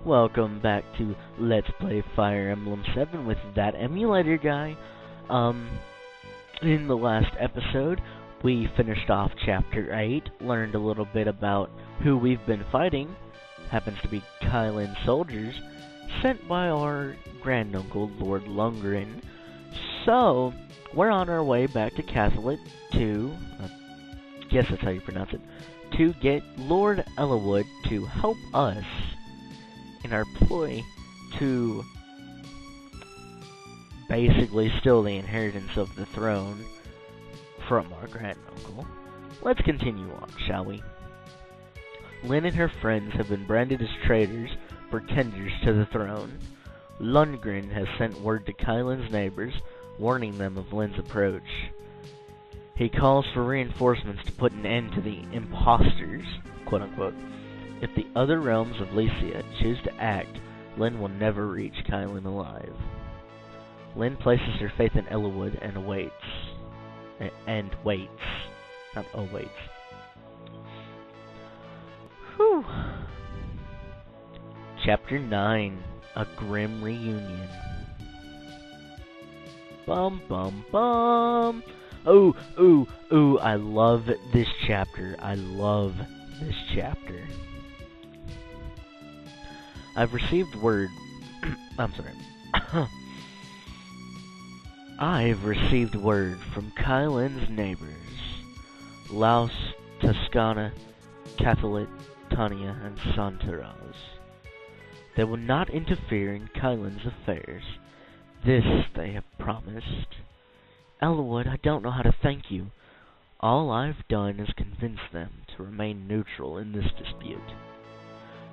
Welcome back to Let's Play Fire Emblem 7 with that emulator guy. In the last episode, we finished off Chapter 8, learned a little bit about who we've been fighting. Happens to be Kylan soldiers, sent by our granduncle, Lord Lundgren. So, we're on our way back to Catholic to, guess that's how you pronounce it, to get Lord Eliwood to help us in our ploy to basically steal the inheritance of the throne from our granduncle. Let's continue on, shall we? Lynn and her friends have been branded as traitors, pretenders to the throne. Lundgren has sent word to Kylan's neighbors, warning them of Lynn's approach. He calls for reinforcements to put an end to the imposters, quote-unquote. If the other realms of Lycia choose to act, Lynn will never reach Kylan alive. Lynn places her faith in Eliwood and awaits. Not awaits. Whew. Chapter 9, A Grim Reunion. Bum bum bum! Ooh, I love this chapter. I've received word... I'm sorry. I've received word from Kylan's neighbors, Laos, Toscana, Catholit, Tania, and Santaraz. They will not interfere in Kylan's affairs. This they have promised. Eliwood, I don't know how to thank you. All I've done is convince them to remain neutral in this dispute.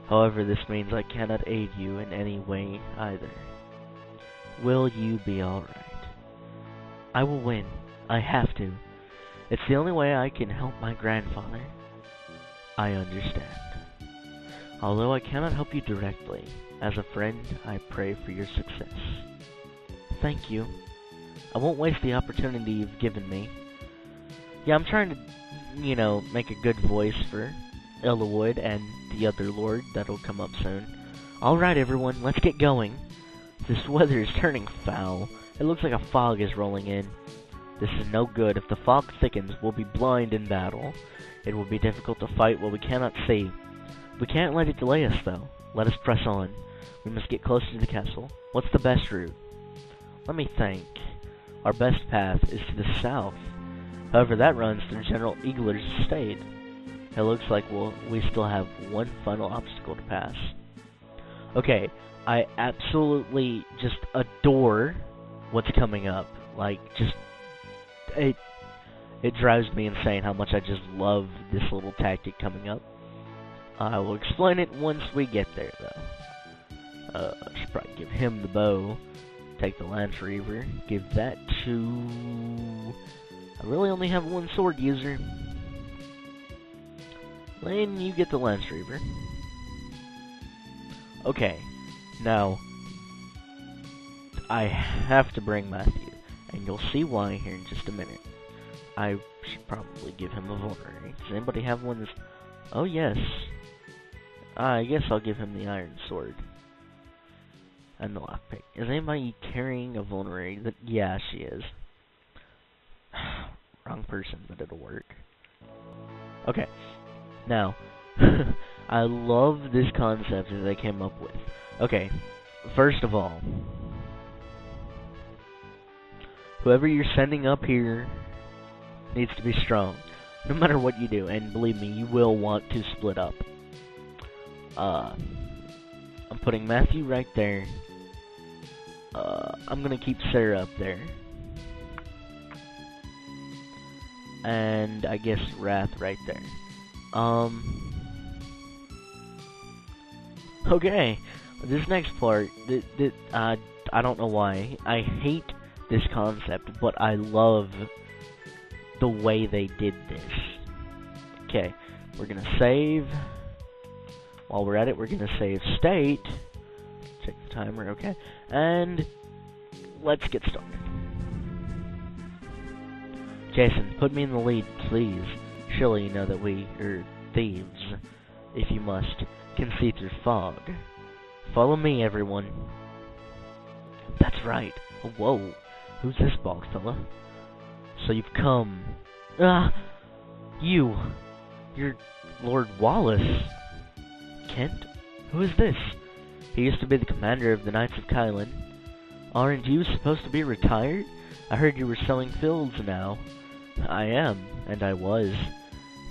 However, this means I cannot aid you in any way either. Will you be alright? I will win. I have to. It's the only way I can help my grandfather. I understand. Although I cannot help you directly, as a friend, I pray for your success. Thank you. I won't waste the opportunity you've given me. Yeah, I'm trying to, make a good voice for Eliwood and the other lord that'll come up soon. Alright everyone, let's get going. This weather is turning foul. It looks like a fog is rolling in. This is no good. If the fog thickens, we'll be blind in battle. It will be difficult to fight what we cannot see. We can't let it delay us, though. Let us press on. We must get closer to the castle. What's the best route? Let me think. Our best path is to the south. However, that runs through General Eagler's estate. It looks like we still have one final obstacle to pass. Okay, I absolutely just adore what's coming up. Like, it drives me insane how much I just love this little tactic coming up. I will explain it once we get there, though. I should probably give him the bow. Take the Lance Reaver. Give that to... I really only have one sword user. Lane, you get the Lance Reaver. Okay, now, I have to bring Matthew, and you'll see why here in just a minute. I should probably give him a vulnerary. Does anybody have one that's... Oh, yes. I guess I'll give him the Iron Sword. And the lockpick. Is anybody carrying a vulnerary? Yeah, she is. Wrong person, but it'll work. Okay. Now, I love this concept that they came up with. Okay, first of all, whoever you're sending up here needs to be strong, no matter what you do, and believe me, you will want to split up. I'm putting Matthew right there. I'm gonna keep Sarah up there. And I guess Wrath right there. Okay, this next part, I don't know why. I hate this concept, but I love the way they did this. Okay, we're gonna save. While we're at it, we're gonna save state. Check the timer, okay. And let's get started. Jason, put me in the lead, please. Surely you know that we are thieves, if you must, can see through fog. Follow me, everyone. That's right. Whoa. Who's this bald fella? So you've come. You're Lord Wallace. Kent? Who is this? He used to be the commander of the Knights of Kylan. Aren't you supposed to be retired? I heard you were selling fields now. I am, and I was.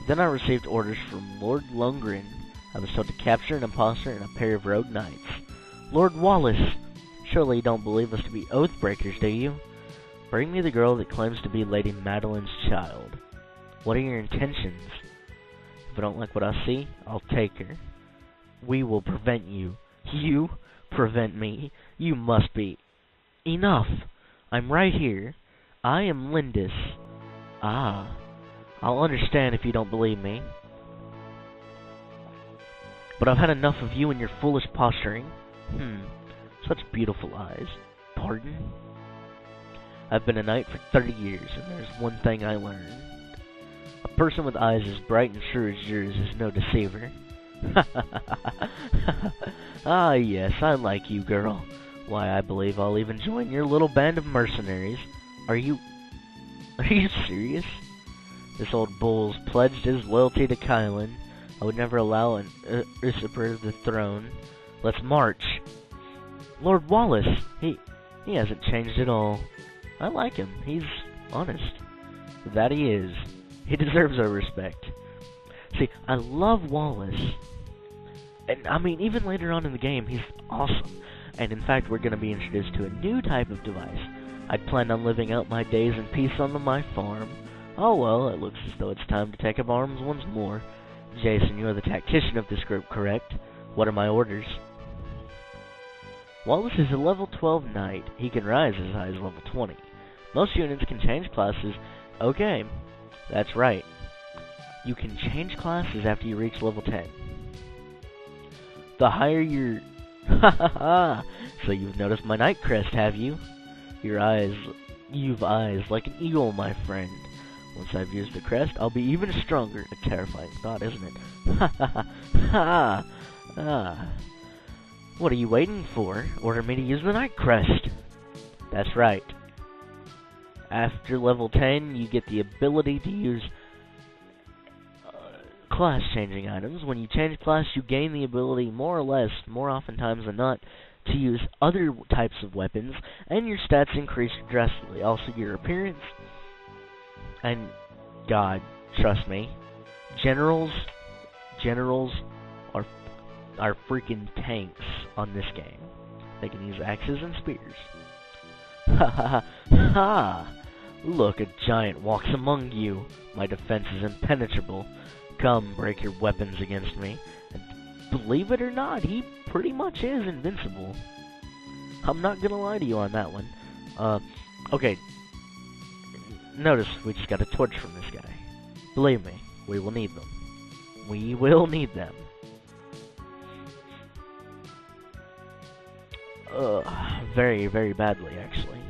Then I received orders from Lord Lundgren. I was told to capture an impostor and a pair of rogue knights. Lord Wallace! Surely you don't believe us to be oath-breakers, do you? Bring me the girl that claims to be Lady Madeline's child. What are your intentions? If I don't like what I see, I'll take her. We will prevent you. You? Prevent me? You must be... Enough! I'm right here. I am Lindis. Ah. I'll understand if you don't believe me. But I've had enough of you and your foolish posturing. Such beautiful eyes. Pardon? I've been a knight for 30 years, and there's one thing I learned. A person with eyes as bright and sure as yours is no deceiver. Ah, yes, I like you, girl. Why, I believe I'll even join your little band of mercenaries. Are you serious? This old bull's pledged his loyalty to Kylan. I would never allow an usurper of the throne. Let's march. Lord Wallace, he hasn't changed at all. I like him. He's honest. That he is. He deserves our respect. See, I love Wallace. And, I mean, even later on in the game, he's awesome. And, in fact, we're going to be introduced to a new type of device. I'd planned on living out my days in peace on my farm. Oh, well, it looks as though it's time to take up arms once more. Jason, you are the tactician of this group, correct? What are my orders? Wallace is a level 12 knight. He can rise as high as level 20. Most units can change classes. Okay, that's right. You can change classes after you reach level 10. The higher your... Ha ha ha! So you've noticed my knight crest, have you? You've eyes like an eagle, my friend. Once I've used the crest, I'll be even stronger. A terrifying thought, isn't it? Ha ha ha! Ha! Ah. What are you waiting for? Order me to use the knight crest. That's right. After level 10, you get the ability to use class-changing items. When you change class, you gain the ability, more or less, more oftentimes than not, to use other types of weapons, and your stats increase drastically. Also, your appearance, and God, trust me, generals are freaking tanks on this game. They can use axes and spears. Ha ha ha ha! Look, a giant walks among you. My defense is impenetrable. Come, break your weapons against me. And believe it or not, he pretty much is invincible. I'm not gonna lie to you on that one. Okay. Notice, we just got a torch from this guy. Believe me, we will need them. We will need them. Very, very badly, actually.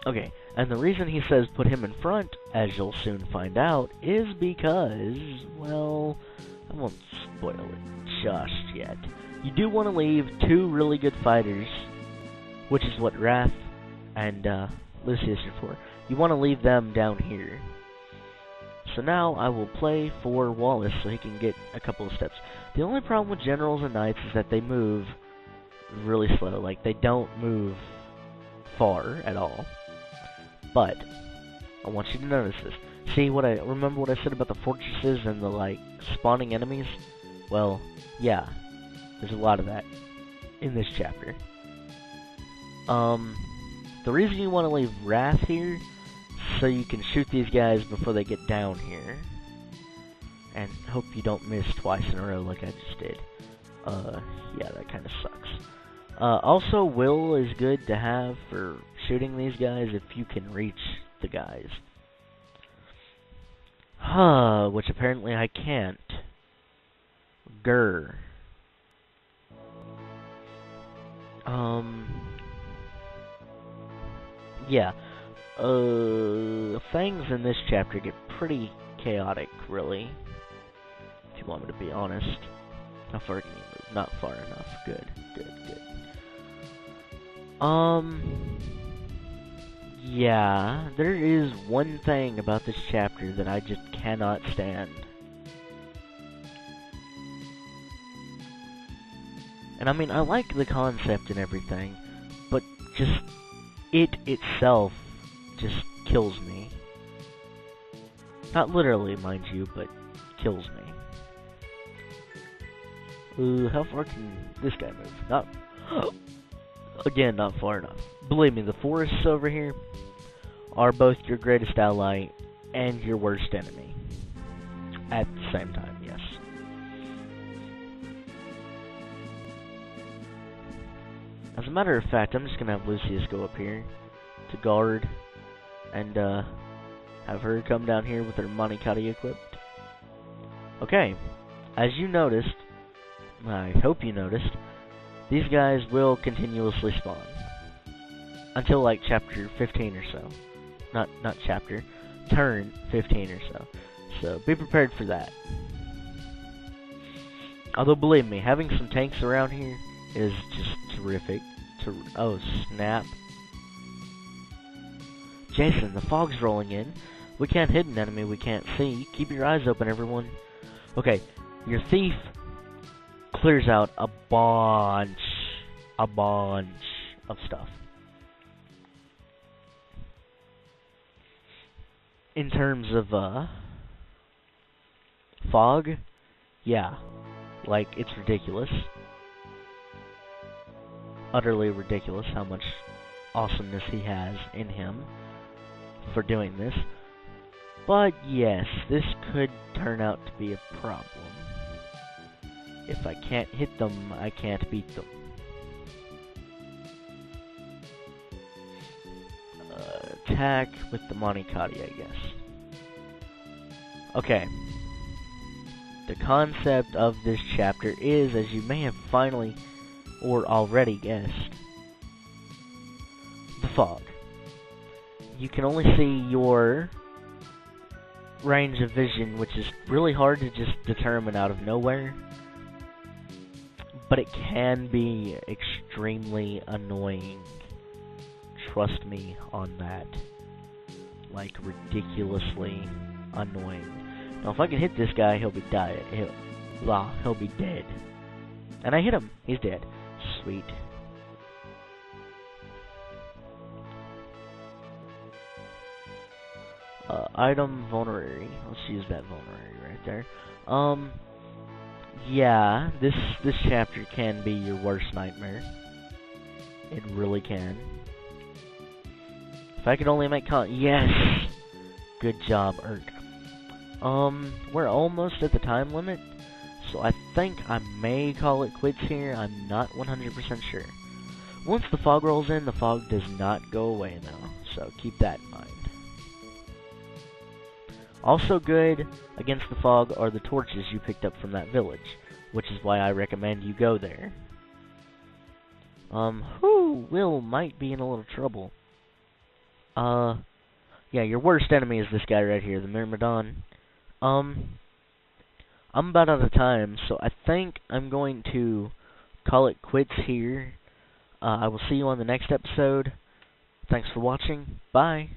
Okay, and the reason he says put him in front, as you'll soon find out, is because, well, I won't spoil it just yet. You do want to leave two really good fighters, which is what Wrath and Lucius are for. You want to leave them down here. So now I will play for Wallace so he can get a couple of steps. The only problem with generals and knights is that they move really slow. Like, they don't move far at all. But I want you to notice this. See remember what I said about the fortresses and the, like, spawning enemies? Well, yeah. There's a lot of that in this chapter. The reason you want to leave Wrath here, so you can shoot these guys before they get down here. And hope you don't miss twice in a row like I just did. Yeah, that kind of sucks. Also, Will is good to have for shooting these guys if you can reach the guys. Which apparently I can't. Grr. Yeah. Things in this chapter get pretty chaotic, really. If you want me to be honest. How far can you move? Not far enough. Good, good, good. Yeah, there is one thing about this chapter that I just cannot stand. And I mean, I like the concept and everything, but just it itself just kills me. Not literally, mind you, but kills me. How far can this guy move? Not... Again, not far enough. Believe me, the forests over here are both your greatest ally and your worst enemy. At the same time, yes. As a matter of fact, I'm just gonna have Lucius go up here to guard and have her come down here with her Monikati equipped. Okay, as you noticed, I hope you noticed, these guys will continuously spawn until like chapter 15 or so. Not chapter, turn 15 or so. So be prepared for that. Although believe me, having some tanks around here is just terrific. Oh snap! Jason, the fog's rolling in. We can't hit an enemy we can't see. Keep your eyes open, everyone. Okay, your thief clears out a bunch of stuff. In terms of fog, yeah, like it's ridiculous. Utterly ridiculous how much awesomeness he has in him for doing this. But yes, this could turn out to be a problem. If I can't hit them, I can't beat them. Attack with the Monikati, I guess. Okay. The concept of this chapter is, as you may have finally or already guessed, the fog. You can only see your range of vision, which is really hard to just determine out of nowhere. But it can be extremely annoying. Trust me on that. Like, ridiculously annoying. Now, if I can hit this guy, he'll be he'll be dead. And I hit him. He's dead. Sweet. Item vulnerary. Let's use that vulnerary right there. Yeah, this chapter can be your worst nightmare. It really can. If I could only make yes! Good job, Urk. We're almost at the time limit, so I think I may call it quits here. I'm not 100% sure. Once the fog rolls in, the fog does not go away though, so keep that in mind. Also good against the fog are the torches you picked up from that village, which is why I recommend you go there. Will might be in a little trouble. Yeah, your worst enemy is this guy right here, the Myrmidon. I'm about out of time, so I think I'm going to call it quits here. I will see you on the next episode. Thanks for watching. Bye.